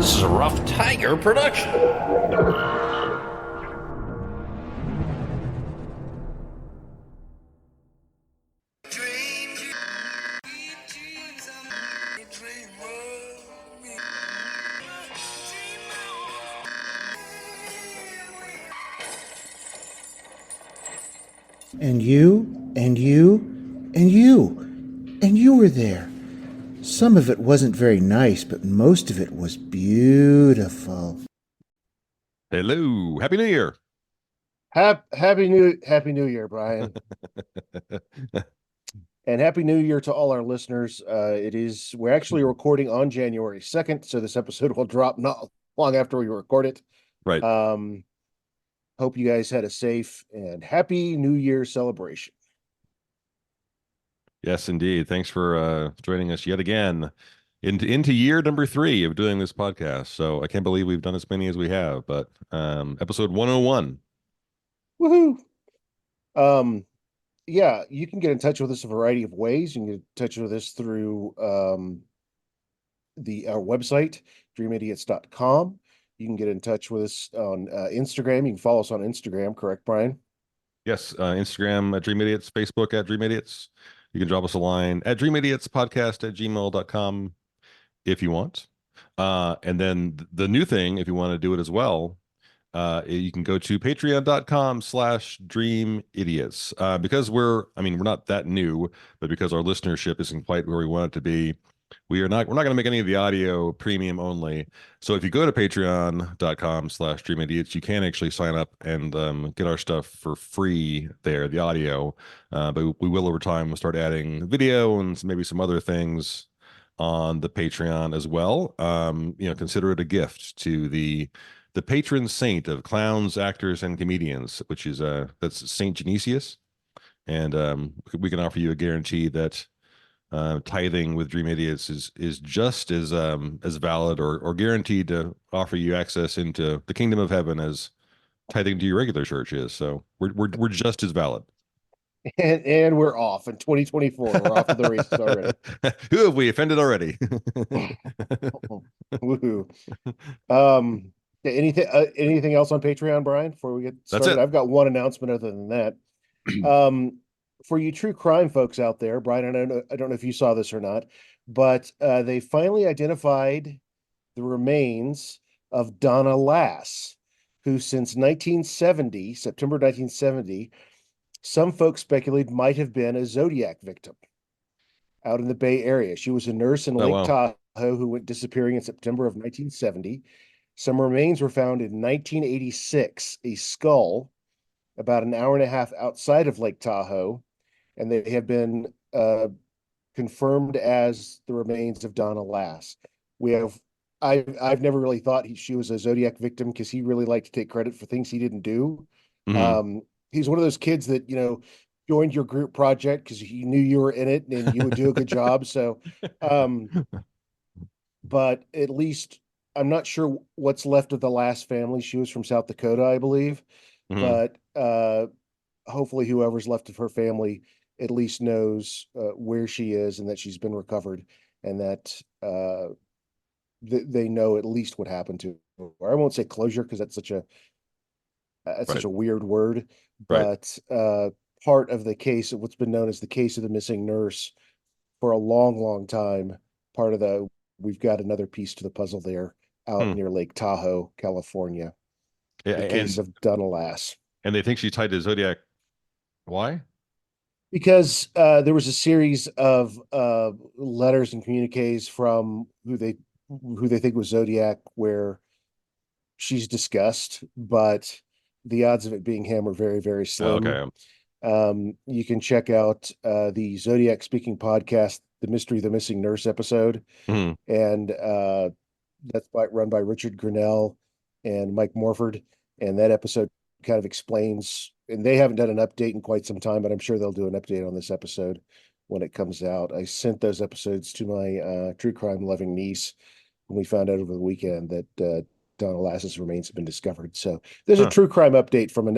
This is a Rough Tiger production. And you, and you, and you, and you were there. Some of it wasn't very nice, but most of it was beautiful. Hello. Happy New Year. Happy New Year, Bryan. And Happy New Year to all our listeners. We're actually recording on January 2nd, so this episode will drop not long after we record it. Right. Hope you guys had a safe and happy New Year celebration. Yes, indeed. Thanks for joining us yet again into year number 3 of doing this podcast. So I can't believe we've done as many as we have, but episode 101. Woohoo! Yeah, you can get in touch with us a variety of ways. You can get in touch with us through our website, dreamidiots.com. You can get in touch with us on Instagram. You can follow us on Instagram, correct, Bryan? Yes, Instagram at Dream Idiots, Facebook at Dream Idiots. You can drop us a line at dreamidiotspodcast@gmail.com if you want. And then the new thing, if you want to do it as well, you can go to patreon.com/dream idiots. Because we're not that new, but because our listenership isn't quite where we want it to be, we're not going to make any of the audio premium only. So if you go to patreon.com/dream idiots, you can actually sign up and get our stuff for free there, the audio. But we will over time, we'll start adding video and maybe some other things on the Patreon as well. Consider it a gift to the patron saint of clowns, actors, and comedians, which is that's Saint Genesius. And we can offer you a guarantee that tithing with Dream Idiots is just as valid or guaranteed to offer you access into the kingdom of heaven as tithing to your regular church is. So we're just as valid. And we're off in 2024. We're off to the races already. Who have we offended already? Woohoo. Anything else on Patreon, Bryan, before we get started? That's it. I've got one announcement other than that. For you true crime folks out there, Bryan, I don't know if you saw this or not, but they finally identified the remains of Donna Lass, who since September 1970, some folks speculated might have been a Zodiac victim out in the Bay Area. She was a nurse in Lake Tahoe who went disappearing in September of 1970. Some remains were found in 1986, a skull about an hour and a half outside of Lake Tahoe, and they have been confirmed as the remains of Donna Lass. I've never really thought she was a Zodiac victim because he really liked to take credit for things he didn't do. Mm-hmm. He's one of those kids that, joined your group project because he knew you were in it and you would do a good job. So, but at least I'm not sure what's left of the Lass family. She was from South Dakota, I believe. Mm-hmm. But hopefully whoever's left of her family at least knows where she is and that she's been recovered and that they know at least what happened to her. I won't say closure because that's such a weird word, but part of the case of what's been known as the case of the missing nurse for a long, long time. We've got another piece to the puzzle there out near Lake Tahoe, California. The case of Donna Lass. And they think she's tied to Zodiac. Why? Because there was a series of letters and communiques from who they think was Zodiac, where she's discussed, but the odds of it being him are very, very slim. Okay. You can check out the Zodiac Speaking podcast, The Mystery of the Missing Nurse episode, Mm-hmm. and that's run by Richard Grinnell and Mike Morford, and that episode kind of explains, and they haven't done an update in quite some time, but I'm sure they'll do an update on this episode when it comes out. I sent those episodes to my true crime loving niece when we found out over the weekend that Donna Lass's remains have been discovered. So there's a true crime update from a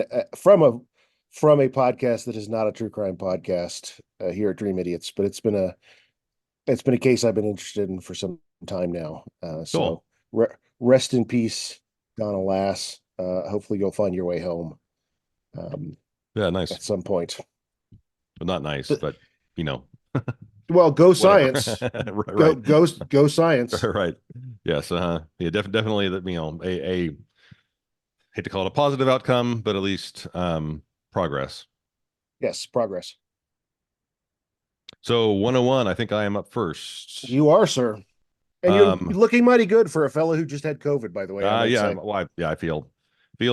podcast that is not a true crime podcast here at Dream Idiots, but it's been a case I've been interested in for some time now. Cool. So rest in peace, Donna Lass. Hopefully you'll find your way home Yeah, nice, at some point. but not nice, but you know, Well, go whatever. science. Right, Go science. right. Yes, yeah, definitely that, a hate to call it a positive outcome, but at least progress. Yes, progress. So 101, I think I am up first. You are, sir. And you're Um, looking mighty good for a fellow who just had COVID, by the way, I might yeah, say. well, I feel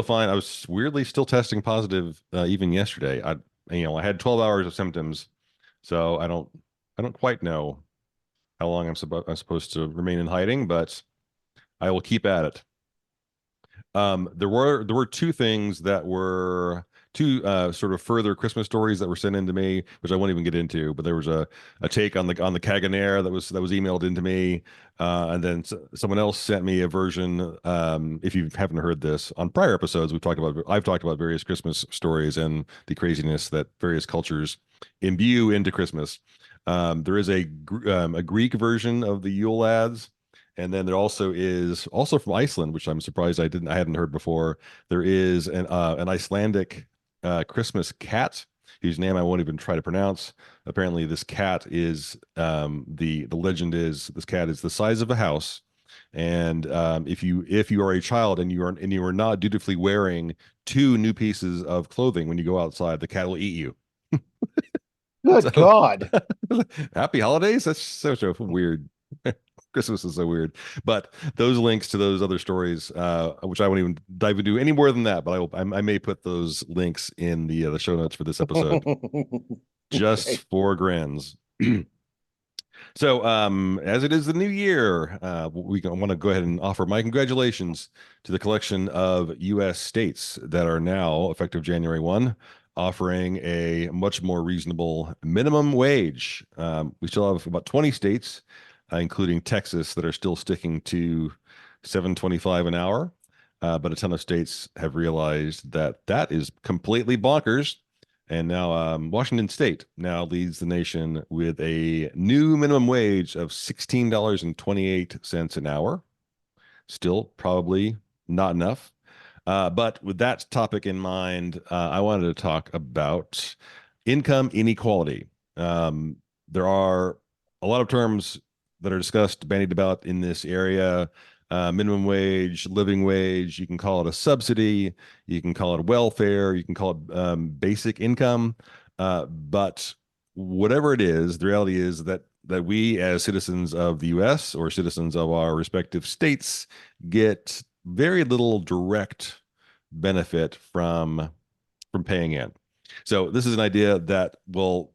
fine. I was weirdly still testing positive even yesterday. I had 12 hours of symptoms, so I don't quite know how long I'm supposed to remain in hiding, but I will keep at it. There were two things that were two sort of further Christmas stories that were sent in to me, which I won't even get into. But there was a take on the Caganer that was emailed into me, and then someone else sent me a version. If you haven't heard this on prior episodes, I've talked about various Christmas stories and the craziness that various cultures imbue into Christmas. There is a Greek version of the Yule lads. And then there also is also from Iceland, which I'm surprised I hadn't heard before. There is an Icelandic Christmas cat whose name I won't even try to pronounce. Apparently, this cat is the legend is this cat is the size of a house, and if you are a child and you are not dutifully wearing two new pieces of clothing when you go outside, the cat will eat you. Good So God. happy holidays. That's such a weird. Christmas is so weird. But those links to those other stories, which I won't even dive into any more than that, but I may put those links in the show notes for this episode just Okay. for grins. So, as it is the new year, we want to go ahead and offer my congratulations to the collection of U.S. states that are now, effective January 1, offering a much more reasonable minimum wage. We still have about 20 states, including Texas, that are still sticking to 7.25 an hour. But a ton of states have realized that that is completely bonkers. And now Washington State now leads the nation with a new minimum wage of $16.28 an hour. Still probably not enough. But with that topic in mind, I wanted to talk about income inequality. There are a lot of terms that are discussed, bandied about in this area. Minimum wage, living wage, you can call it a subsidy, you can call it welfare, you can call it basic income. But whatever it is, the reality is that we as citizens of the US or citizens of our respective states get very little direct benefit from paying in. So this is an idea that will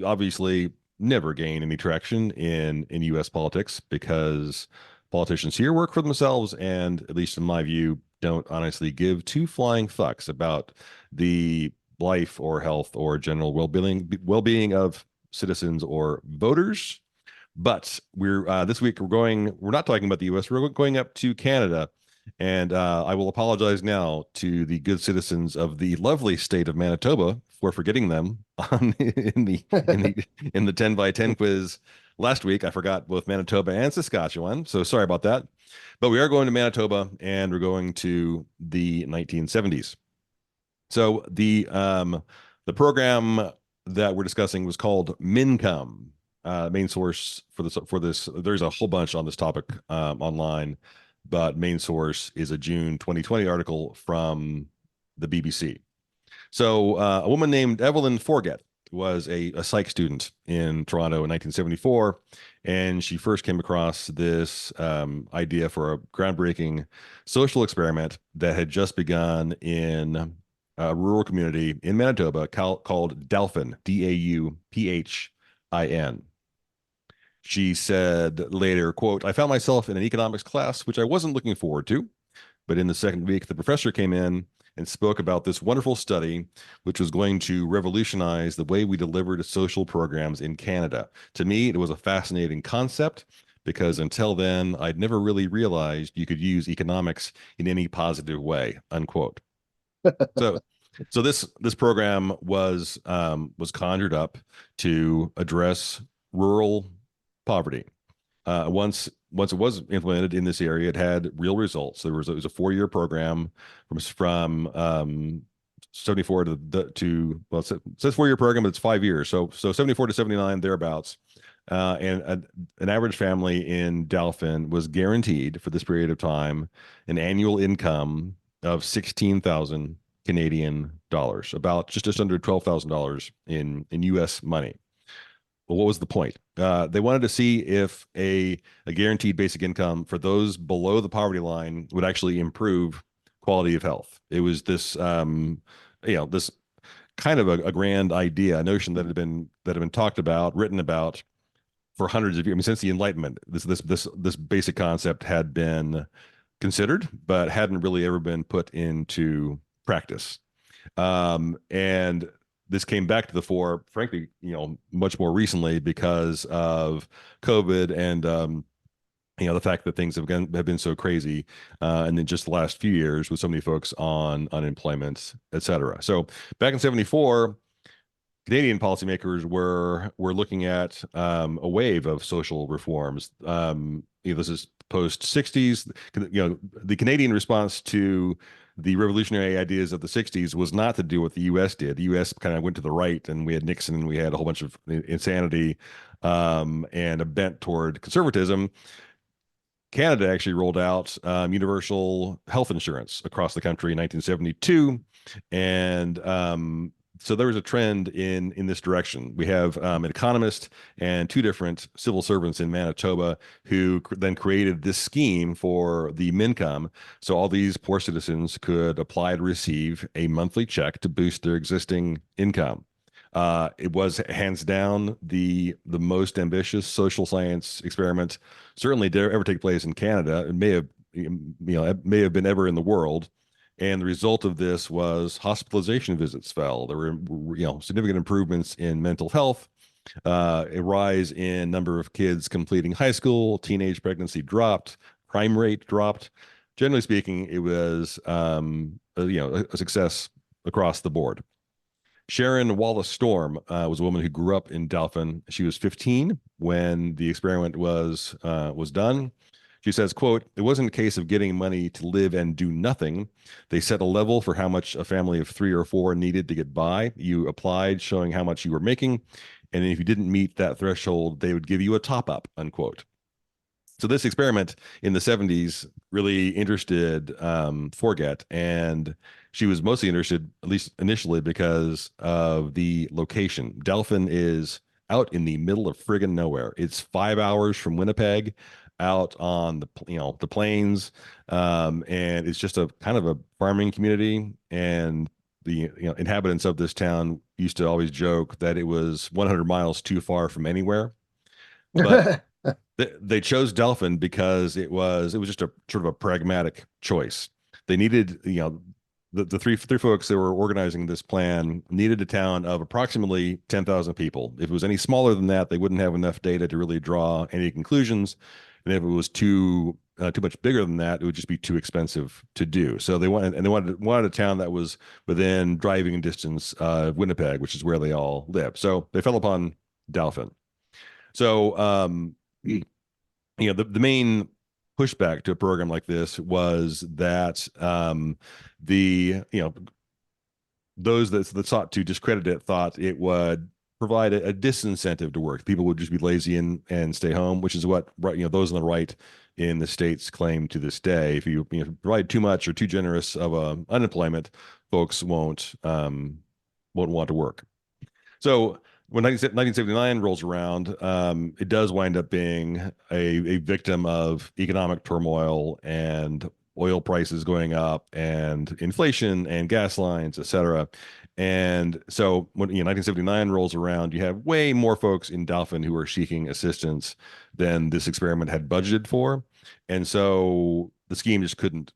obviously never gain any traction in US politics because politicians here work for themselves and, at least in my view, don't honestly give two flying fucks about the life or health or general well-being of citizens or voters. But we're this week we're not talking about the US, we're going up to Canada. And I will apologize now to the good citizens of the lovely state of Manitoba for forgetting them in the 10 by 10 quiz last week. I forgot both Manitoba and Saskatchewan, so sorry about that. But we are going to Manitoba, and we're going to the 1970s. So the program that we're discussing was called Mincome. Main source for this, there's a whole bunch on this topic online, but main source is a June 2020 article from the BBC. So a woman named Evelyn Forget was a psych student in Toronto in 1974, and she first came across this idea for a groundbreaking social experiment that had just begun in a rural community in Manitoba called Dauphin, Dauphin. She said later, quote, "I found myself in an economics class, which I wasn't looking forward to. But in the second week, the professor came in and spoke about this wonderful study, which was going to revolutionize the way we delivered social programs in Canada. To me, it was a fascinating concept because until then, I'd never really realized you could use economics in any positive way," unquote. So, so this program was conjured up to address rural poverty. Once it was implemented in this area, it had real results. It was a 4-year program from 74 to well, it says 4-year program, but it's 5 years. So 74 to 79 thereabouts. And an average family in Dauphin was guaranteed for this period of time an annual income of 16,000 Canadian dollars, about just under $12,000 in U.S. money. Well, what was the point? They wanted to see if a guaranteed basic income for those below the poverty line would actually improve quality of health. It was this, this kind of a grand idea, a notion that had been talked about, written about for hundreds of years. I mean, since the Enlightenment, this basic concept had been considered, but hadn't really ever been put into practice. And this came back to the fore, frankly, much more recently because of COVID and the fact that things have been so crazy, and then just the last few years with so many folks on unemployment, et cetera. So back in '74. Canadian policymakers were looking at a wave of social reforms. This is post '60s. The Canadian response to the revolutionary ideas of the '60s was not to do what the U.S. did. The U.S. kind of went to the right, and we had Nixon, and we had a whole bunch of insanity and a bent toward conservatism. Canada actually rolled out universal health insurance across the country in 1972, and so there was a trend in this direction. We have an economist and 2 different civil servants in Manitoba who then created this scheme for the Mincome, so all these poor citizens could apply to receive a monthly check to boost their existing income. It was hands down the most ambitious social science experiment certainly to ever take place in Canada. It may have been ever in the world. And the result of this was hospitalization visits fell. There were, significant improvements in mental health, a rise in number of kids completing high school, teenage pregnancy dropped, crime rate dropped. Generally speaking, it was, a success across the board. Sharon Wallace Storm was a woman who grew up in Dauphin. She was 15 when the experiment was done. She says, quote, "It wasn't a case of getting money to live and do nothing. They set a level for how much a family of 3 or 4 needed to get by. You applied showing how much you were making. And if you didn't meet that threshold, they would give you a top up," unquote. So this experiment in the '70s really interested Forget, and she was mostly interested, at least initially, because of the location. Dauphin is out in the middle of friggin' nowhere. It's 5 hours from Winnipeg, out on the plains, and it's just a kind of a farming community. And the inhabitants of this town used to always joke that it was 100 miles too far from anywhere. But they chose Dauphin because it was just a sort of a pragmatic choice. They needed, the three folks that were organizing this plan needed a town of approximately 10,000 people. If it was any smaller than that, they wouldn't have enough data to really draw any conclusions. And if it was too much bigger than that, it would just be too expensive to do. So they wanted a town that was within driving distance of Winnipeg, which is where they all live. So they fell upon Dauphin. So the main pushback to a program like this was that those that sought to discredit it thought it would provide a disincentive to work. People would just be lazy and stay home, which is what those on the right in the States claim to this day. If you provide too much or too generous of unemployment, folks won't want to work. So when 1979 rolls around, it does wind up being a victim of economic turmoil and oil prices going up and inflation and gas lines, et cetera. And so when 1979 rolls around, you have way more folks in Dauphin who are seeking assistance than this experiment had budgeted for. And so the scheme just couldn't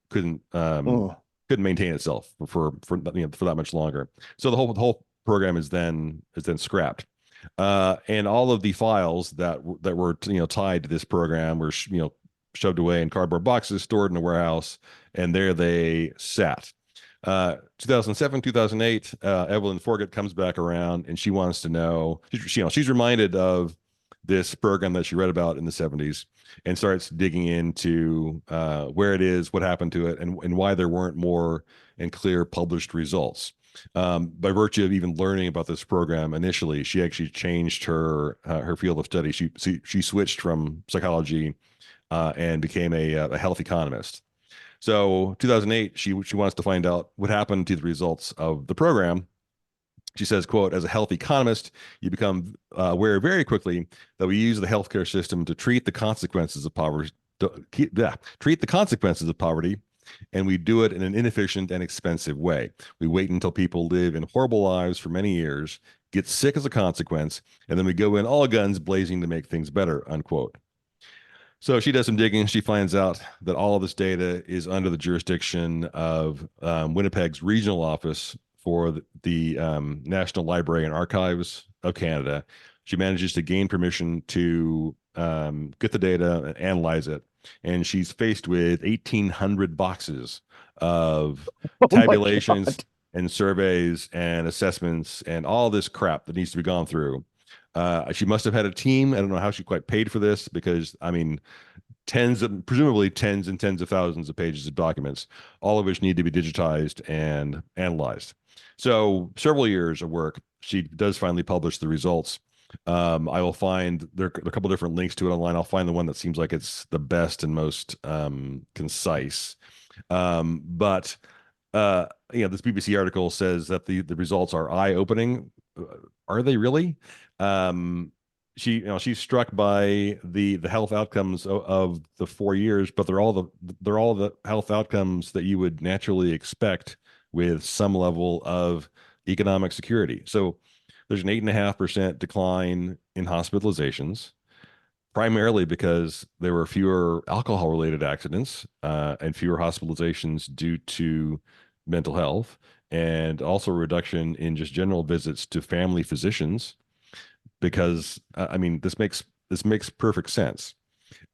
maintain itself for that much longer. So the whole program is then scrapped. And all of the files that were tied to this program were shoved away in cardboard boxes, stored in a warehouse, and there they sat. 2007, 2008, Evelyn Forget comes back around, and she wants to know. She's reminded of this program that she read about in the 70s and starts digging into where it is, what happened to it, and why there weren't more and clear published results. By virtue of even learning about this program initially, she actually changed her field of study. She switched from psychology and became a health economist. So 2008, she wants to find out what happened to the results of the program. She says, quote, as a health economist, you become aware very quickly that we use the healthcare system to treat the consequences of poverty, and we do it in an inefficient and expensive way. We wait until people live in horrible lives for many years, get sick as a consequence, and then we go in all guns blazing to make things better, unquote. So she does some digging. She finds out that all of this data is under the jurisdiction of Winnipeg's regional office for the National Library and Archives of Canada. She manages to gain permission to get the data and analyze it. And she's faced with 1,800 boxes of tabulations and surveys and assessments and all this crap that needs to be gone through. She must have had a team. I don't know how she quite paid for this because, I mean, presumably tens and tens of thousands of pages of documents, all of which need to be digitized and analyzed. So several years of work. She does finally publish the results. I will find there are a couple different links to it online. I'll find the one that seems like it's the best and most concise. But this BBC article says that the results are eye-opening. Are they really? She's struck by the health outcomes of the 4 years, but they're all the health outcomes that you would naturally expect with some level of economic security. So there's an 8.5% decline in hospitalizations, primarily because there were fewer alcohol-related accidents and fewer hospitalizations due to mental health, and also a reduction in just general visits to family physicians. Because I mean, this makes perfect sense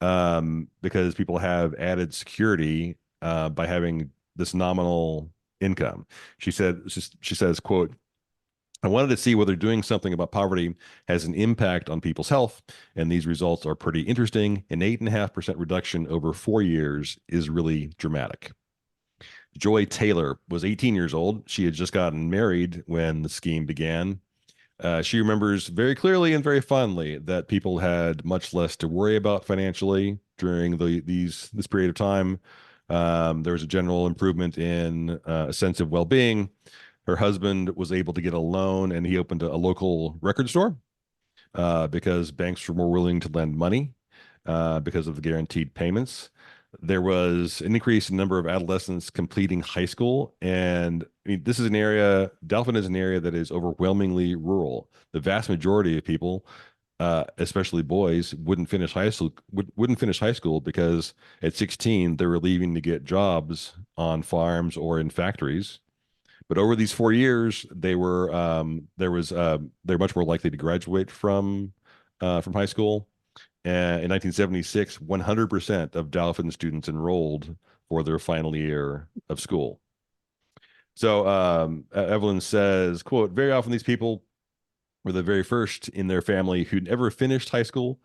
because people have added security by having this nominal income. She says, quote, I wanted to see whether doing something about poverty has an impact on people's health, and these results are pretty interesting. An 8.5% reduction over 4 years is really dramatic. Joy Taylor was 18 years old. She had just gotten married when the scheme began. She remembers very clearly and very fondly that people had much less to worry about financially during this period of time. There was a general improvement in a sense of well-being. Her husband was able to get a loan, and he opened a local record store because banks were more willing to lend money because of the guaranteed payments. There was an increase in number of adolescents completing high school. And I mean, Dauphin is an area that is overwhelmingly rural. The vast majority of people, especially boys, wouldn't finish high school because at 16, they were leaving to get jobs on farms or in factories. But over these 4 years, they're much more likely to graduate from high school. In 1976, 100% of Dauphin students enrolled for their final year of school. So Evelyn says, quote, very often these people were the very first in their family who never finished high school.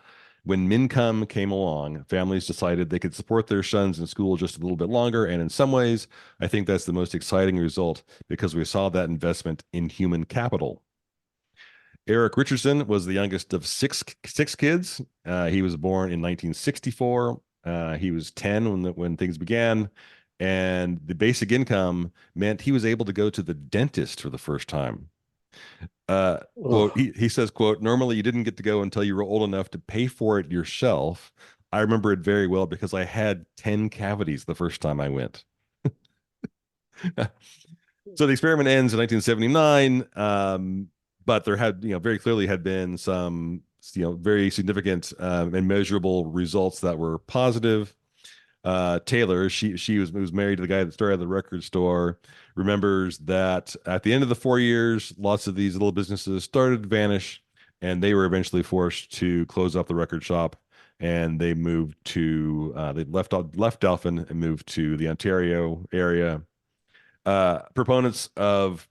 When Mincome came along, families decided they could support their sons in school just a little bit longer. And in some ways, I think that's the most exciting result because we saw that investment in human capital. Eric Richardson was the youngest of six kids. He was born in 1964. He was 10 when things began, and the basic income meant he was able to go to the dentist for the first time. Quote, he says, quote, normally you didn't get to go until you were old enough to pay for it yourself. I remember it very well because I had 10 cavities the first time I went. So the experiment ends in 1979. But there had, very clearly had been some, very significant and measurable results that were positive. Taylor, she was married to the guy that started the record store, remembers that at the end of the 4 years, lots of these little businesses started to vanish, and they were eventually forced to close up the record shop, and they left Dauphin and moved to the Ontario area. Proponents of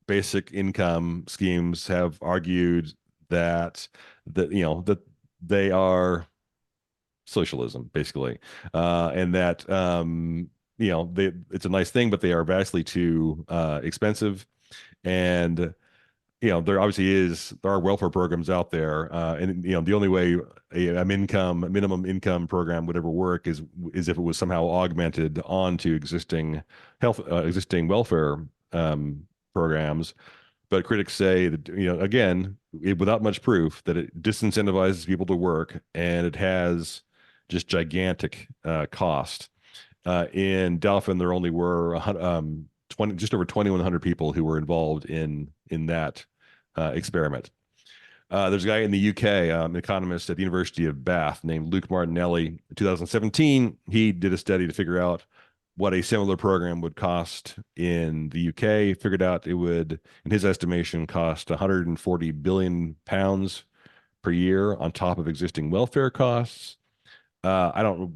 basic income schemes have argued that they are socialism, basically, and that it's a nice thing, but they are vastly too expensive. And there are welfare programs out there, and the only way a minimum income program would ever work is if it was somehow augmented onto existing welfare programs. But critics say that, again, without much proof, that it disincentivizes people to work, and it has just gigantic cost. In Delphin, there only were 20, just over 2,100 people who were involved in that experiment. There's a guy in the UK, an economist at the University of Bath named Luke Martinelli. In 2017, he did a study to figure out what a similar program would cost in the UK. Figured out it would, in his estimation, cost 140 billion pounds per year on top of existing welfare costs. I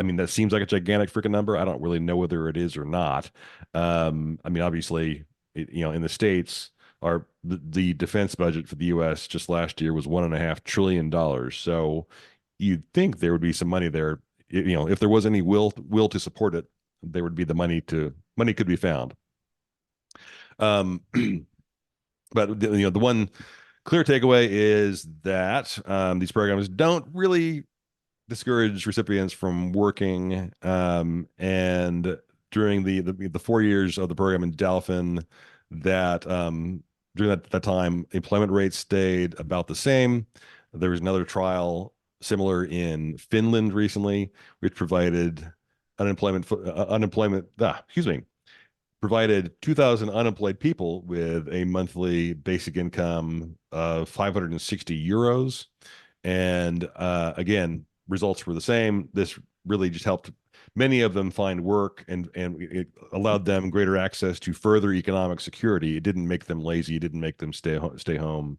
mean, that seems like a gigantic freaking number. I don't really know whether it is or not. I mean, obviously, in the States, the defense budget for the U.S. just last year was $1.5 trillion. So you'd think there would be some money there. If there was any will to support it, there would be the money could be found. But the one clear takeaway is that these programs don't really discourage recipients from working. And during the 4 years of the program in Delphin, that during that time, employment rates stayed about the same. There was another trial similar in Finland recently, which provided provided 2,000 unemployed people with a monthly basic income of 560 euros. And again, results were the same. This really just helped many of them find work, and it allowed them greater access to further economic security. It didn't make them lazy. It didn't make them stay home,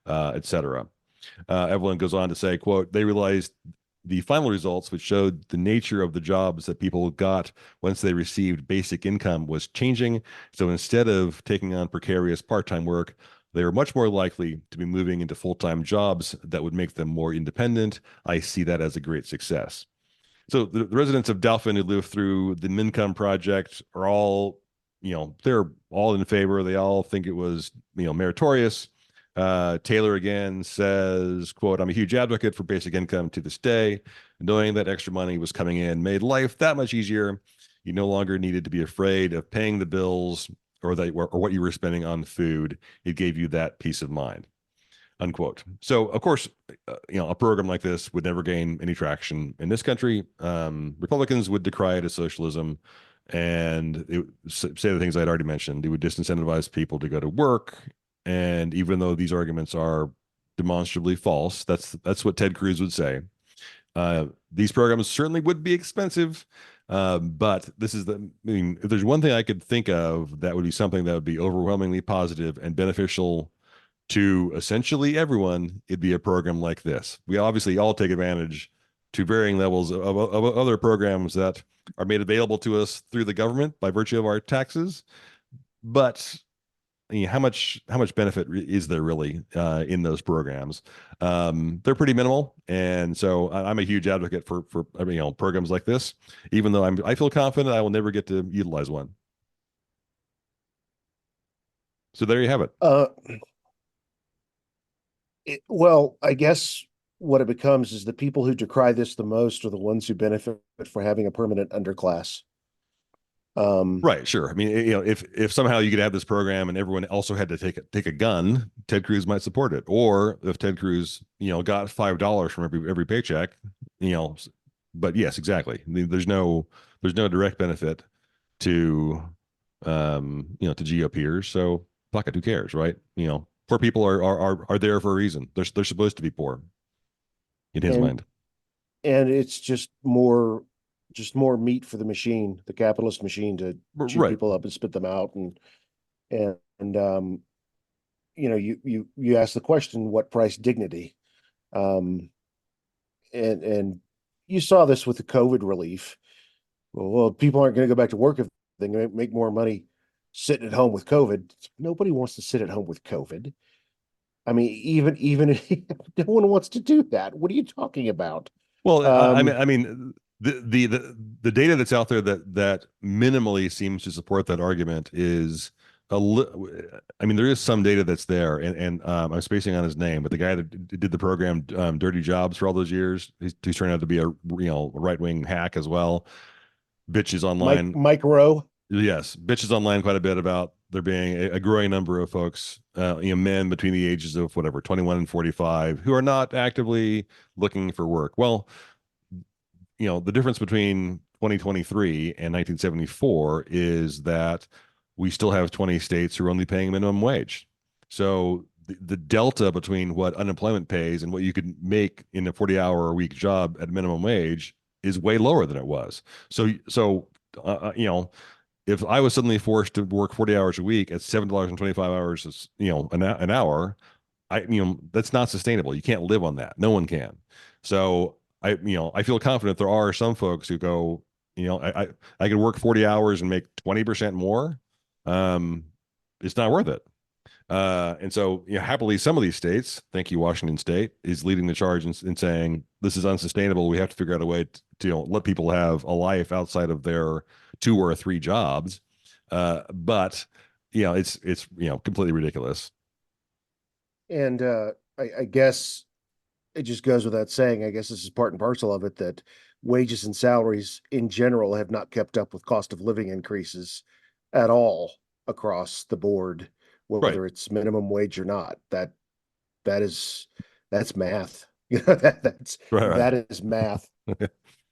etc. Evelyn goes on to say, quote, they realized the final results, which showed the nature of the jobs that people got once they received basic income, was changing. So instead of taking on precarious part-time work, they were much more likely to be moving into full-time jobs that would make them more independent. I see that as a great success. So the residents of Delphin who live through the Mincome project are all, they're all in favor. They all think it was, meritorious. Taylor again says, quote, I'm a huge advocate for basic income to this day. Knowing that extra money was coming in made life that much easier. You no longer needed to be afraid of paying the bills or what you were spending on food. It gave you that peace of mind, unquote. So, of course, a program like this would never gain any traction in this country. Republicans would decry it as socialism, and it would say the things I'd already mentioned. It would disincentivize people to go to work. And even though these arguments are demonstrably false, that's what Ted Cruz would say. These programs certainly would be expensive, but if there's one thing I could think of that would be something that would be overwhelmingly positive and beneficial to essentially everyone, it'd be a program like this. We obviously all take advantage to varying levels of other programs that are made available to us through the government by virtue of our taxes. But how much benefit is there really in those programs? They're pretty minimal, and so I'm a huge advocate for programs like this. Even though I feel confident I will never get to utilize one. So there you have it. Well, I guess what it becomes is the people who decry this the most are the ones who benefit for having a permanent underclass. Right, sure. I mean, if somehow you could have this program and everyone also had to take a gun, Ted Cruz might support it. Or if Ted Cruz, got $5 from every paycheck, but yes, exactly. I mean, there's no direct benefit to to GOPers. So fuck it, who cares, right? Poor people are there for a reason. They're supposed to be poor in his mind. And it's just more meat for the machine, the capitalist machine, to chew people up and spit them out. And you ask the question, what price dignity? And you saw this with the COVID relief. Well, people aren't going to go back to work if they make more money sitting at home with COVID. Nobody wants to sit at home with COVID. I mean, even if no one wants to do that, what are you talking about? Well, Um, I mean, the data that's out there that minimally seems to support that argument is I mean, there is some data that's there, and I'm spacing on his name, but the guy that did the program, Dirty Jobs, for all those years, he's turned out to be a right wing hack as well. Bitches online. Mike Rowe. Yes, bitches online quite a bit about there being a growing number of folks, men between the ages of whatever 21 and 45 who are not actively looking for work. Well, the difference between 2023 and 1974 is that we still have 20 states who are only paying minimum wage. So the delta between what unemployment pays and what you could make in a 40-hour-a-week job at minimum wage is way lower than it was. If I was suddenly forced to work 40 hours a week at $7.25 an hour, that's not sustainable. You can't live on that. No one can. So I feel confident there are some folks who go, I could work 40 hours and make 20% more. It's not worth it. And so, happily, some of these states, thank you, Washington State, is leading the charge in saying this is unsustainable. We have to figure out a way to let people have a life outside of their 2 or 3 jobs. But it's completely ridiculous. And I guess it just goes without saying, I guess this is part and parcel of it, that wages and salaries in general have not kept up with cost of living increases at all across the board, Right. whether it's minimum wage or not. That's math. That's Right. Right. that is math.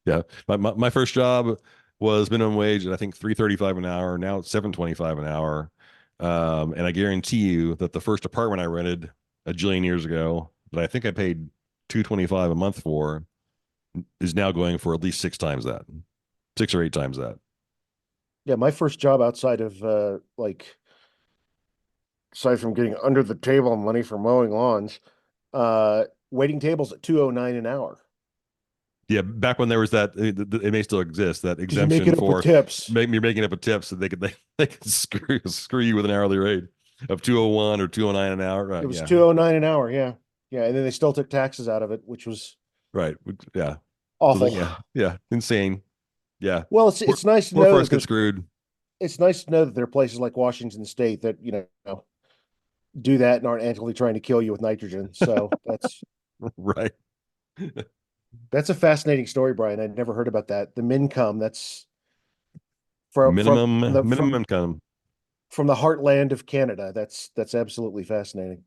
Yeah. My first job was minimum wage, and I think 3.35 an hour. Now it's 7.25 an hour. And I guarantee you that the first apartment I rented a jillion years ago that I think I paid 2.25 a month for is now going for at least 6 times that, 6 or 8 times that. Yeah, my first job outside of aside from getting under the table money for mowing lawns, waiting tables at 209 an hour. Yeah, back when there was that, it may still exist, that Because you make exemption it up with for tips. you're making up a tip so they could screw you with an hourly rate of 201 or 209 an hour. It Right. was Yeah. 209 an hour, yeah. Yeah, and then they still took taxes out of it, which was Right. Yeah. So awful. yeah. Yeah. Insane. Yeah. Well, it's nice to Poor know folks that get screwed. it's nice to know that there are places like Washington State that, do that and aren't actively trying to kill you with nitrogen. So Right. that's a fascinating story, Brian. I'd never heard about that. The Mincome, that's from Minimum the minimum income. from the heartland of Canada. That's absolutely fascinating.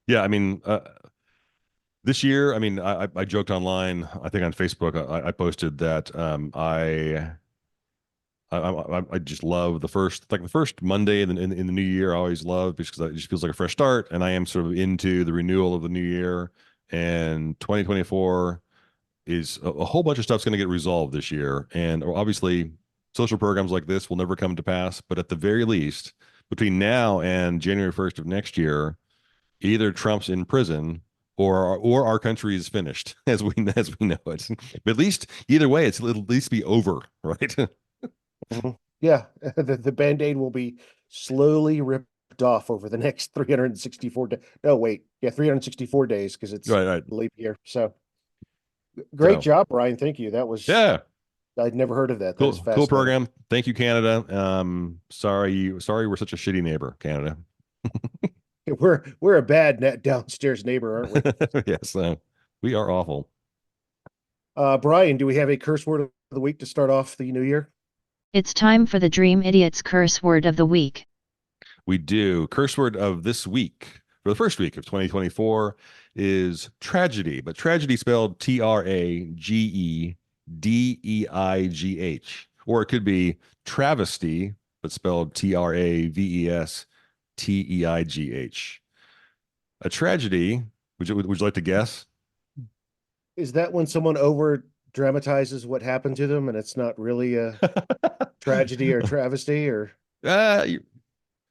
Yeah. I mean, this year, I mean, I joked online, I think on Facebook, I posted that I just love the first Monday in the new year. I always love because it just feels like a fresh start, and I am sort of into the renewal of the new year. And 2024 is a whole bunch of stuff's going to get resolved this year, and obviously, social programs like this will never come to pass. But at the very least, between now and January 1st of next year, either Trump's in prison or our country is finished as we know it. But at least either way, it'll at least be over, right? Mhm. Yeah, the Band-Aid will be slowly ripped off over the next 364 days. No, wait. Yeah, 364 days because it's Right, right. leap year. So great So job, Brian. Thank you. That was yeah, I'd never heard of that. That is cool fascinating. program. Thank you, Canada. Sorry we're such a shitty neighbor, Canada. We're a bad net downstairs neighbor, aren't we? Yes, we are awful. Brian, do we have a curse word of the week to start off the new year? It's time for the Dream Idiot's curse word of the week. We do. Curse word of this week for the first week of 2024 is tragedy, but tragedy spelled Tragedeigh, or it could be travesty, but spelled Travesteigh. A tragedy. Would you like to guess? Is that when someone over dramatizes what happened to them and it's not really a tragedy or travesty or uh,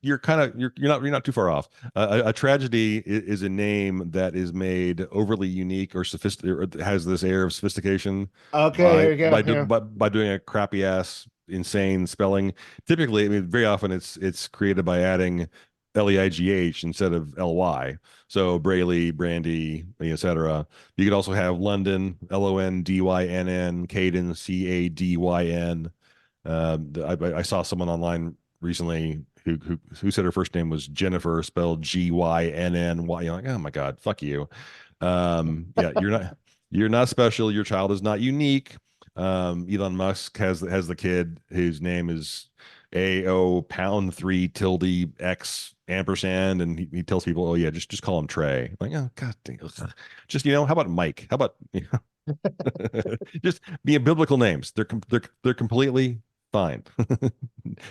you're not too far off. A tragedy is a name that is made overly unique or sophisticated, or has this air of sophistication okay, by there you go. Yeah. by doing a crappy ass insane spelling. Typically, I mean, very often it's created by adding Leigh instead of ly. So Brayley, Brandy, etc. You could also have London, Londynn, Caden, Cadyn. I saw someone online recently who said her first name was Jennifer, spelled Gynnny. You're like, oh my God, fuck you. Yeah, you're not special. Your child is not unique. Elon Musk has the kid whose name is AO pound 3 tilde X ampersand, and he tells people, oh yeah, just call him Trey. Like, oh God damn. Just, how about Mike? How about just be biblical names? They're completely fine.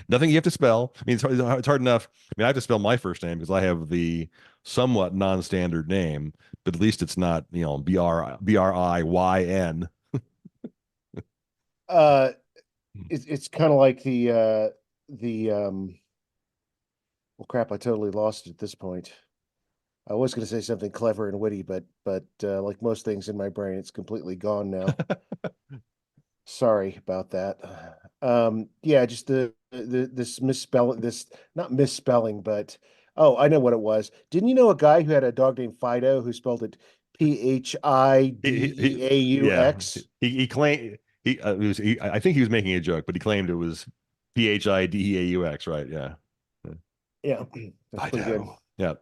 Nothing you have to spell. I mean, it's hard enough. I mean, I have to spell my first name because I have the somewhat non-standard name, but at least it's not, Bryan. It's kind of like well, crap, I totally lost it at this point. I was going to say something clever and witty, but like most things in my brain, it's completely gone now. Sorry about that. Yeah, just this misspelling, this not misspelling, but oh, I know what it was. Didn't you know a guy who had a dog named Fido who spelled it Yeah, Pideaux? he claimed I think he was making a joke, but he claimed it was Phideaux, right? Yeah. Yeah, that's pretty good. Yeah.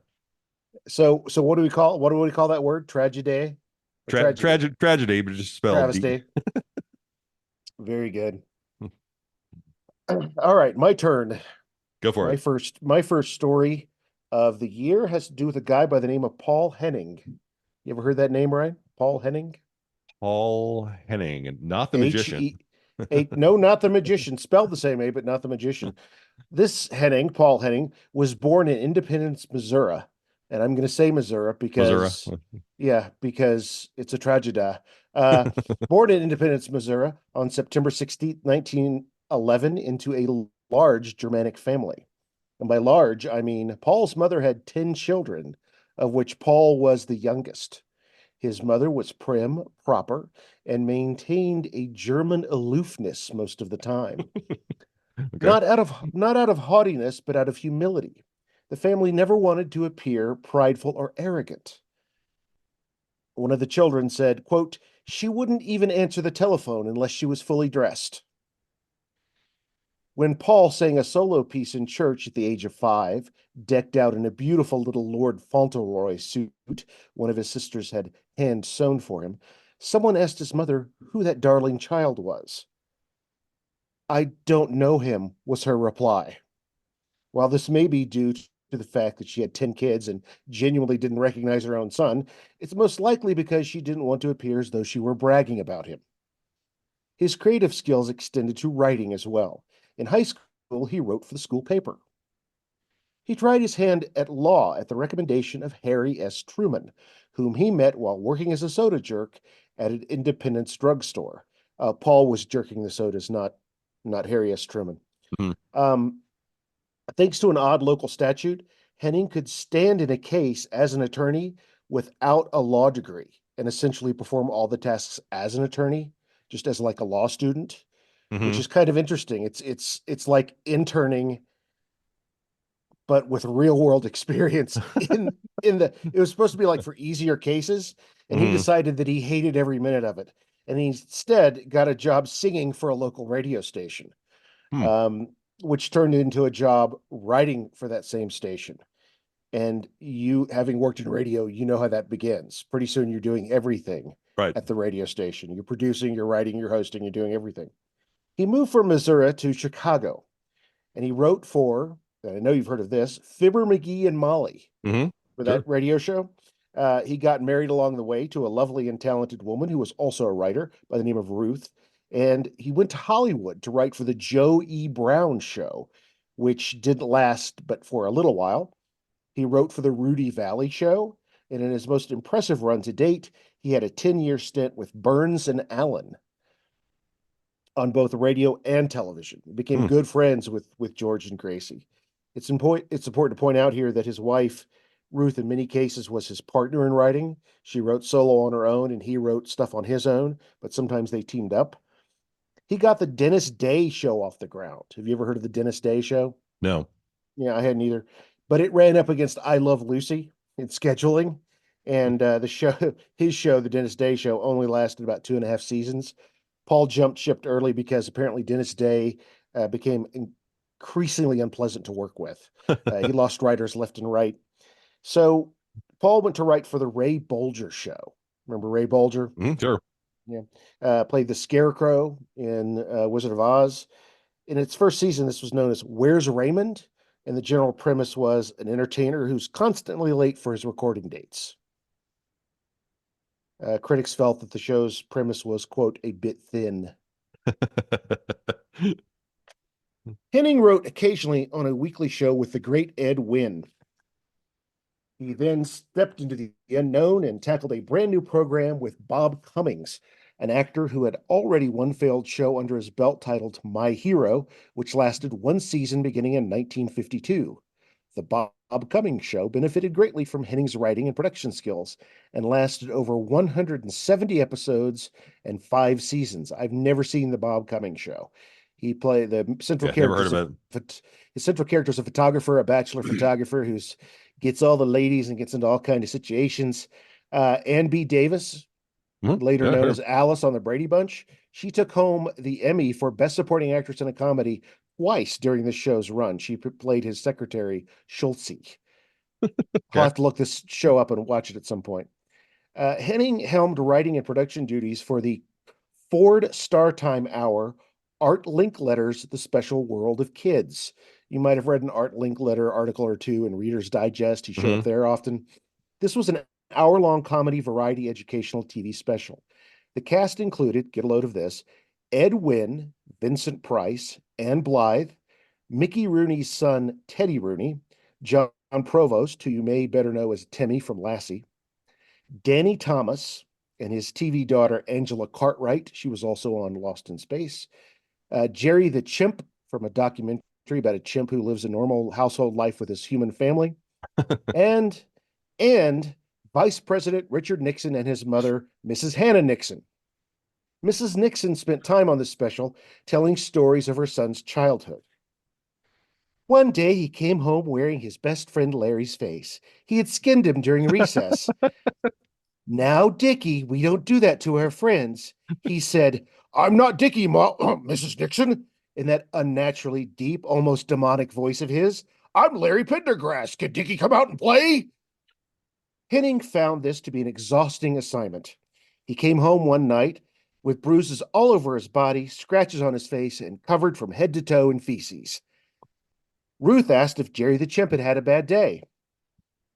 So what do we call that word? Tragedeigh? Or tragedy? Tragedy, but just spelled D. Travesty. Very good. All right, my turn. Go for it. My first story of the year has to do with a guy by the name of Paul Henning. You ever heard that name, Ryan? Paul Henning? Paul Henning, not the magician. No, not the magician. Spelled the same way, but not the magician. This Henning, Paul Henning, was born in Independence, Missouri. And I'm going to say Missouri because, because it's a tragedy. Born in Independence, Missouri on September 16th, 1911, into a large Germanic family. And by large, I mean Paul's mother had 10 children, of which Paul was the youngest. His mother was prim, proper, and maintained a German aloofness most of the time. Okay. Not out of haughtiness, but out of humility. The family never wanted to appear prideful or arrogant. One of the children said, quote, "She wouldn't even answer the telephone unless she was fully dressed." When Paul sang a solo piece in church at the age of 5, decked out in a beautiful little Lord Fauntleroy suit one of his sisters had hand sewn for him, someone asked his mother who that darling child was. "I don't know him," was her reply. While this may be due to the fact that she had 10 kids and genuinely didn't recognize her own son, it's most likely because she didn't want to appear as though she were bragging about him. His creative skills extended to writing as well. In high school, he wrote for the school paper. He tried his hand at law at the recommendation of Harry S. Truman, whom he met while working as a soda jerk at an Independence drugstore. Paul was jerking the sodas, not Harry S. Truman. Mm-hmm. Thanks to an odd local statute, Henning could stand in a case as an attorney without a law degree and essentially perform all the tasks as an attorney, just as like a law student, which is kind of interesting. It's like interning, but with real world experience it was supposed to be like for easier cases, and he decided that he hated every minute of it, and he instead got a job singing for a local radio station. Which turned into a job writing for that same station. And you, having worked in radio, you know how that begins. Pretty soon you're doing everything at the radio station. You're producing, you're writing, you're hosting, you're doing everything. He moved from Missouri to Chicago, and he wrote for, and I know you've heard of this, Fibber McGee and Molly for that radio show. He got married along the way to a lovely and talented woman who was also a writer by the name of Ruth. And he went to Hollywood to write for the Joe E. Brown Show, which didn't last but for a little while. He wrote for the Rudy Valley Show, and in his most impressive run to date, he had a 10-year stint with Burns and Allen on both radio and television. He became good friends with George and Gracie. It's important to point out here that his wife, Ruth, in many cases was his partner in writing. She wrote solo on her own, and he wrote stuff on his own, but sometimes they teamed up. He got the Dennis Day Show off the ground. Have you ever heard of the Dennis Day Show? No. Yeah, I hadn't either. but it ran up against I Love Lucy in scheduling. And his show, the Dennis Day Show, only lasted about 2.5 seasons. Paul jumped ship early because apparently Dennis Day became increasingly unpleasant to work with. He lost writers left and right. So Paul went to write for the Ray Bolger Show. Remember Ray Bolger? Sure. Yeah. Played the Scarecrow in Wizard of Oz. In its first season, this was known as Where's Raymond? And the general premise was an entertainer who's constantly late for his recording dates. Critics felt that the show's premise was, quote, a bit thin. Henning wrote occasionally on a weekly show with the great Ed Wynn. He then stepped into the unknown and tackled a brand new program with Bob Cummings, an actor who had already one failed show under his belt titled My Hero, which lasted one season beginning in 1952. The Bob Cummings Show benefited greatly from Henning's writing and production skills and lasted over 170 episodes and 5 seasons. I've never seen the Bob Cummings Show. He played the central character. His central character is a photographer, a bachelor photographer who's gets all the ladies and gets into all kinds of situations. Ann B. Davis, later known as Alice on the Brady Bunch, she took home the Emmy for Best Supporting Actress in a Comedy twice during the show's run. She played his secretary, Schultze. I'll have to look this show up and watch it at some point. Henning helmed writing and production duties for the Ford StarTime Hour, Art Linkletter's The Special World of Kids. You might have read an Art Linkletter article or two in Reader's Digest. He showed up there often. This was an hour-long comedy variety educational TV special. The cast included, get a load of this, Ed Wynn, Vincent Price, Ann Blythe, Mickey Rooney's son, Teddy Rooney, John Provost, who you may better know as Timmy from Lassie, Danny Thomas, and his TV daughter, Angela Cartwright. She was also on Lost in Space. Jerry the Chimp, from a documentary about a chimp who lives a normal household life with his human family. and Vice President Richard Nixon and his mother, Mrs. Hannah Nixon. Mrs. Nixon spent time on this special telling stories of her son's childhood. One day he came home wearing his best friend Larry's face. He had skinned him during recess. Now, Dickie, we don't do that to our friends. He said, I'm not Dickie, Mrs. Nixon, in that unnaturally deep, almost demonic voice of his. I'm Larry Pendergrass. Can Dickie come out and play? Henning found this to be an exhausting assignment. He came home one night with bruises all over his body, scratches on his face, and covered from head to toe in feces. Ruth asked if Jerry the Chimp had had a bad day.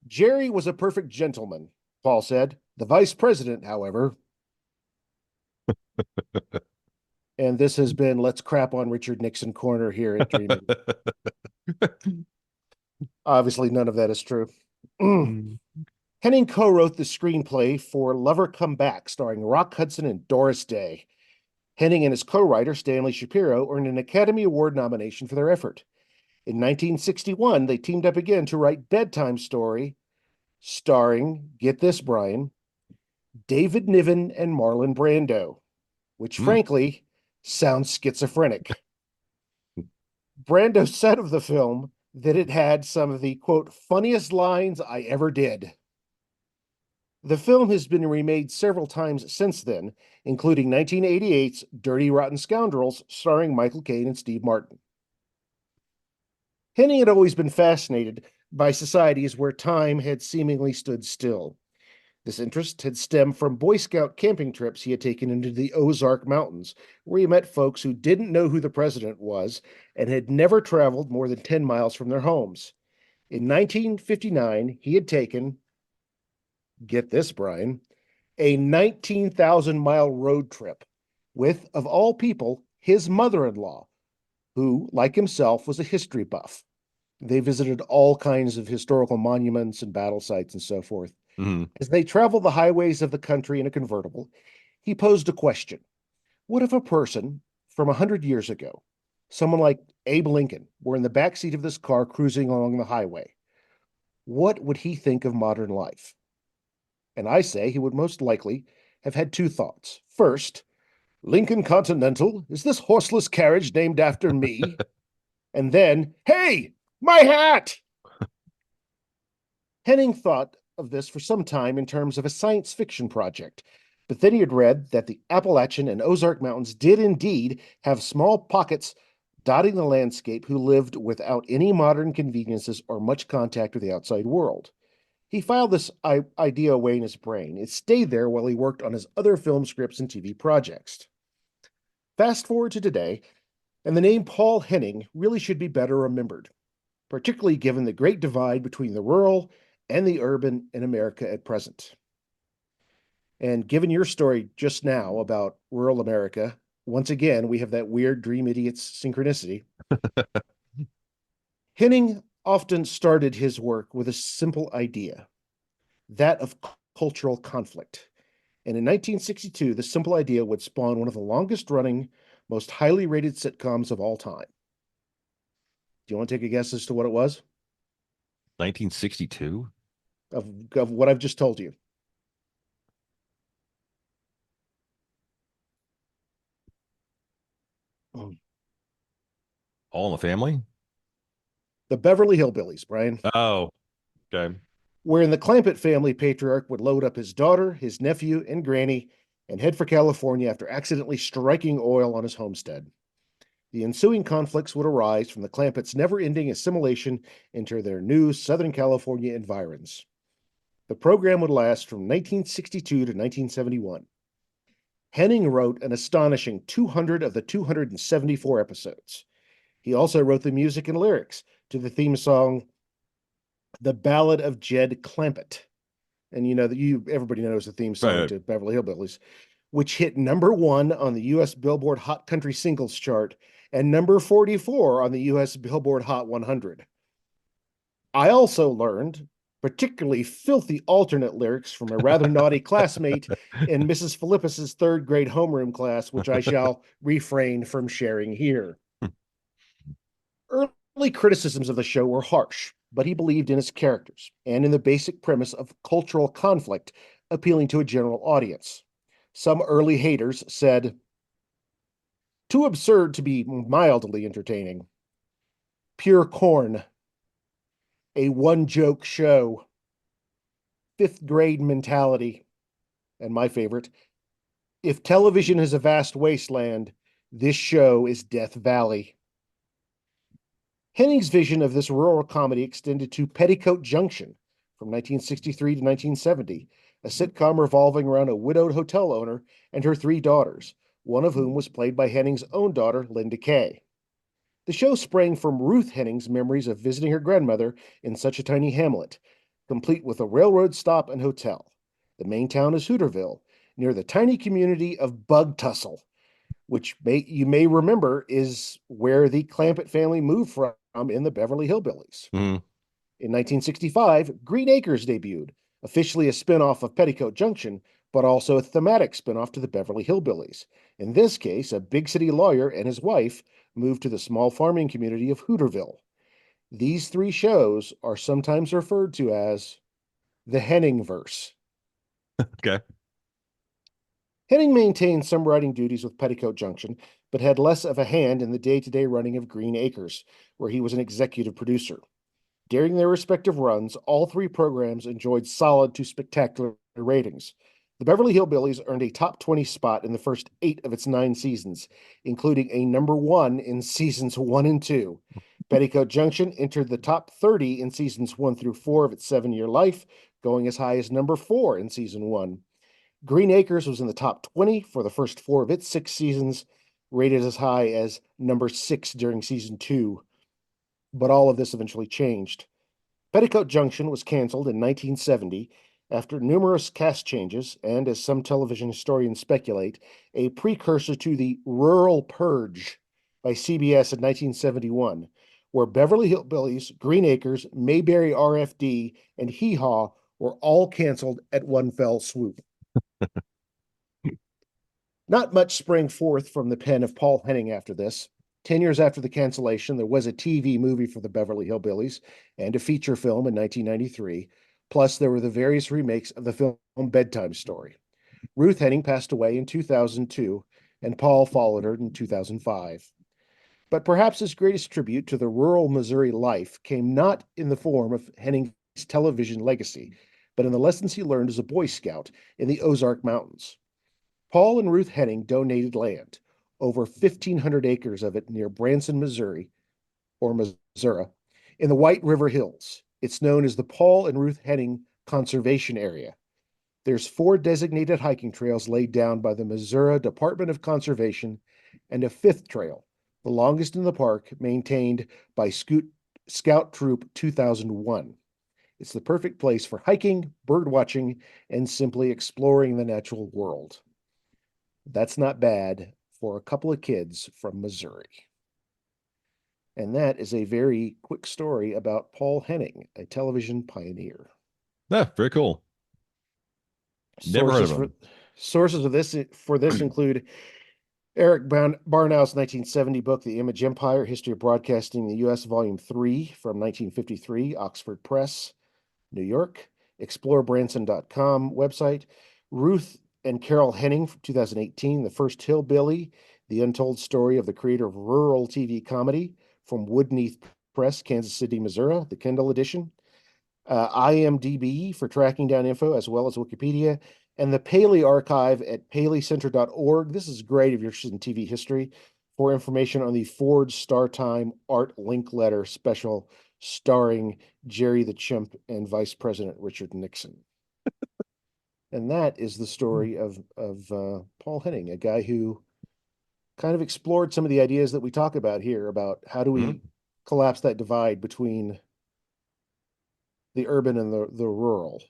Jerry was a perfect gentleman, Paul said. The vice president, however. And this has been Let's Crap on Richard Nixon Corner here at Dream. Obviously, none of that is true. Henning co-wrote the screenplay for Lover Come Back, starring Rock Hudson and Doris Day. Henning and his co-writer, Stanley Shapiro, earned an Academy Award nomination for their effort. In 1961, they teamed up again to write Bedtime Story, starring, get this, Bryan, David Niven and Marlon Brando, which frankly sounds schizophrenic. Brando said of the film that it had some of the, quote, funniest lines I ever did. The film has been remade several times since then, including 1988's Dirty Rotten Scoundrels, starring Michael Caine and Steve Martin. Henning had always been fascinated by societies where time had seemingly stood still. This interest had stemmed from Boy Scout camping trips he had taken into the Ozark Mountains, where he met folks who didn't know who the president was and had never traveled more than 10 miles from their homes. In 1959, he had taken, get this, Bryan, a 19,000-mile road trip with, of all people, his mother-in-law, who, like himself, was a history buff. They visited all kinds of historical monuments and battle sites and so forth. As they traveled the highways of the country in a convertible, he posed a question. What if a person from 100 years ago, someone like Abe Lincoln, were in the back seat of this car cruising along the highway? What would he think of modern life? And I say he would most likely have had two thoughts. First, Lincoln Continental, is this horseless carriage named after me? And then, hey, my hat! Henning thought of this for some time in terms of a science fiction project, but then he had read that the Appalachian and Ozark Mountains did indeed have small pockets dotting the landscape who lived without any modern conveniences or much contact with the outside world. He filed this idea away in his brain. It stayed there while he worked on his other film scripts and TV projects. Fast forward to today, and the name Paul Henning really should be better remembered, particularly given the great divide between the rural and the urban in America at present. And given your story just now about rural America, once again, we have that weird Dream Idiots synchronicity. Henning often started his work with a simple idea, that of cultural conflict. And in 1962, the simple idea would spawn one of the longest running, most highly rated sitcoms of all time. Do you want to take a guess as to what it was? 1962? Of what I've just told you. All in the Family? The Beverly Hillbillies, Bryan. Oh, okay. Wherein the Clampett family patriarch would load up his daughter, his nephew, and granny and head for California after accidentally striking oil on his homestead. The ensuing conflicts would arise from the Clampetts' never-ending assimilation into their new Southern California environs. The program would last from 1962 to 1971. Henning wrote an astonishing 200 of the 274 episodes. He also wrote the music and lyrics to the theme song, The Ballad of Jed Clampett. And you know that everybody knows the theme song Right. to Beverly Hillbillies, which hit #1 on the US Billboard Hot Country Singles chart and number 44 on the US Billboard Hot 100. I also learned particularly filthy alternate lyrics from a rather naughty classmate in Mrs. Philippus's third grade homeroom class, which I shall refrain from sharing here. Early criticisms of the show were harsh, but he believed in its characters and in the basic premise of cultural conflict appealing to a general audience. Some early haters said, "Too absurd to be mildly entertaining. Pure corn. A one-joke show. Fifth grade mentality." And my favorite, "If television is a vast wasteland, this show is Death Valley." Henning's vision of this rural comedy extended to Petticoat Junction from 1963 to 1970, a sitcom revolving around a widowed hotel owner and her 3 daughters, one of whom was played by Henning's own daughter, Linda Kay. The show sprang from Ruth Henning's memories of visiting her grandmother in such a tiny hamlet, complete with a railroad stop and hotel. The main town is Hooterville, near the tiny community of Bug Tussle, which you may remember is where the Clampett family moved from in the Beverly Hillbillies. Mhm. In 1965, Green Acres debuted, officially a spinoff of Petticoat Junction, but also a thematic spinoff to the Beverly Hillbillies. In this case, a big city lawyer and his wife moved to the small farming community of Hooterville. These 3 shows are sometimes referred to as the Henningverse. Okay. Henning maintained some writing duties with Petticoat Junction, but had less of a hand in the day-to-day running of Green Acres, where he was an executive producer. During their respective runs, all 3 programs enjoyed solid to spectacular ratings. The Beverly Hillbillies earned a top 20 spot in the first 8 of its 9 seasons, including a #1 in seasons 1 and 2. Petticoat Junction entered the top 30 in seasons 1 through 4 of its 7-year life, going as high as #4 in season 1. Green Acres was in the top 20 for the first 4 of its 6 seasons, rated as high as #6 during season 2. But all of this eventually changed. Petticoat Junction was canceled in 1970 after numerous cast changes and, as some television historians speculate, a precursor to the Rural Purge by CBS in 1971, where Beverly Hillbillies, Green Acres, Mayberry RFD, and Hee Haw were all canceled at one fell swoop. Not much sprang forth from the pen of Paul Henning after this. 10 years after the cancellation, there was a TV movie for the Beverly Hillbillies and a feature film in 1993. Plus, there were the various remakes of the film Bedtime Story. Ruth Henning passed away in 2002, and Paul followed her in 2005. But perhaps his greatest tribute to the rural Missouri life came not in the form of Henning's television legacy, but in the lessons he learned as a Boy Scout in the Ozark Mountains. Paul and Ruth Henning donated land, over 1,500 acres of it near Branson, Missouri, in the White River Hills. It's known as the Paul and Ruth Henning Conservation Area. There's 4 designated hiking trails laid down by the Missouri Department of Conservation and a 5th trail, the longest in the park, maintained by Scout Troop 2001. It's the perfect place for hiking, bird watching, and simply exploring the natural world. That's not bad for a couple of kids from Missouri. And that is a very quick story about Paul Henning, a television pioneer. Yeah, very cool. Never heard of him. Sources of this include Eric Barnow's 1970 book, The Image Empire, History of Broadcasting in the U.S., Volume 3 from 1953, Oxford Press, New York, explorebranson.com website, Ruth and Carol Henning from 2018, The First Hillbilly, The Untold Story of the Creator of Rural TV Comedy from Woodneath Press, Kansas City, Missouri, the Kindle edition, IMDb for tracking down info, as well as Wikipedia, and the Paley Archive at paleycenter.org. This is great if you're interested in TV history, for information on the Ford StarTime Art Linkletter special starring Jerry the Chimp and Vice President Richard Nixon. And that is the story of Paul Henning, a guy who kind of explored some of the ideas that we talk about here about how do we collapse that divide between the urban and the rural.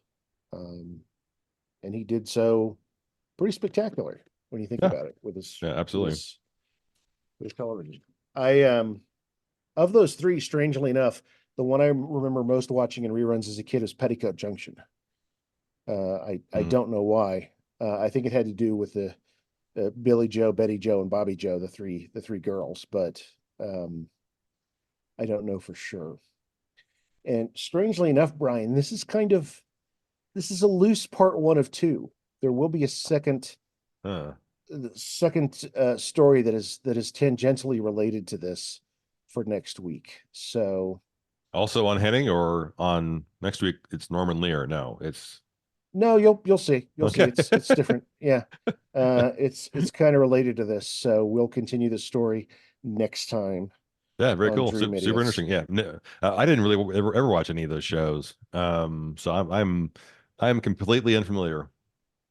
And he did so pretty spectacular when you think about it with his absolutely with his television. Of those 3, strangely enough, the one I remember most watching in reruns as a kid is Petticoat Junction. I don't know why. I think it had to do with the Billy Joe, Betty Joe, and Bobby Joe, the three girls, but I don't know for sure. And strangely enough, Bryan, this is a loose part 1 of 2. There will be a second story that is tangentially related to this for next week. So also on Henning, or on next week it's Norman Lear? No, you'll see. It's different. Yeah. It's kind of related to this. So we'll continue the story next time. Yeah, very cool. Dream Super Idiots. interesting. Yeah, I didn't really ever watch any of those shows. So I'm completely unfamiliar.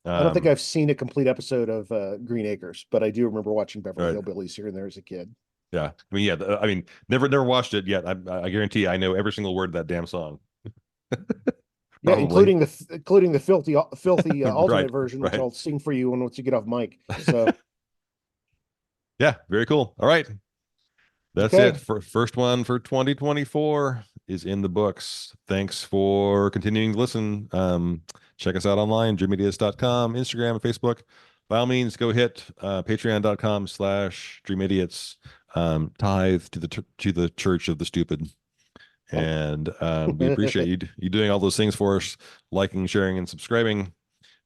I don't think I've seen a complete episode of Green Acres, but I do remember watching Beverly Right. Hillbillies here and there as a kid. Yeah, I mean, never watched it yet. I guarantee I know every single word of that damn song. Yeah, Probably. including the filthy alternate Right, version, which right. I'll sing for you once you get off mic. So Yeah, very cool. All right, that's okay. it for first one for 2024 is in the books. Thanks for continuing to listen. Check us out online, dreamidiots.com, Instagram, and Facebook. By all means, go hit patreon.com/dreamidiots. Tithe to the Church of the Stupid. And we appreciate you doing all those things for us, liking, sharing, and subscribing.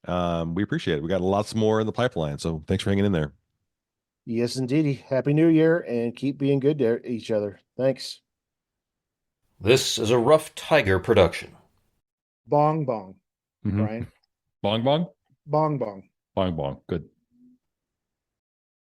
We appreciate it. We got lots more in the pipeline, so thanks for hanging in there. Yes, indeedy. Happy New Year, and keep being good to each other. Thanks. This is a Rough Tiger production. Bong bong, Bryan. Bong bong? Bong bong. Bong bong. Good.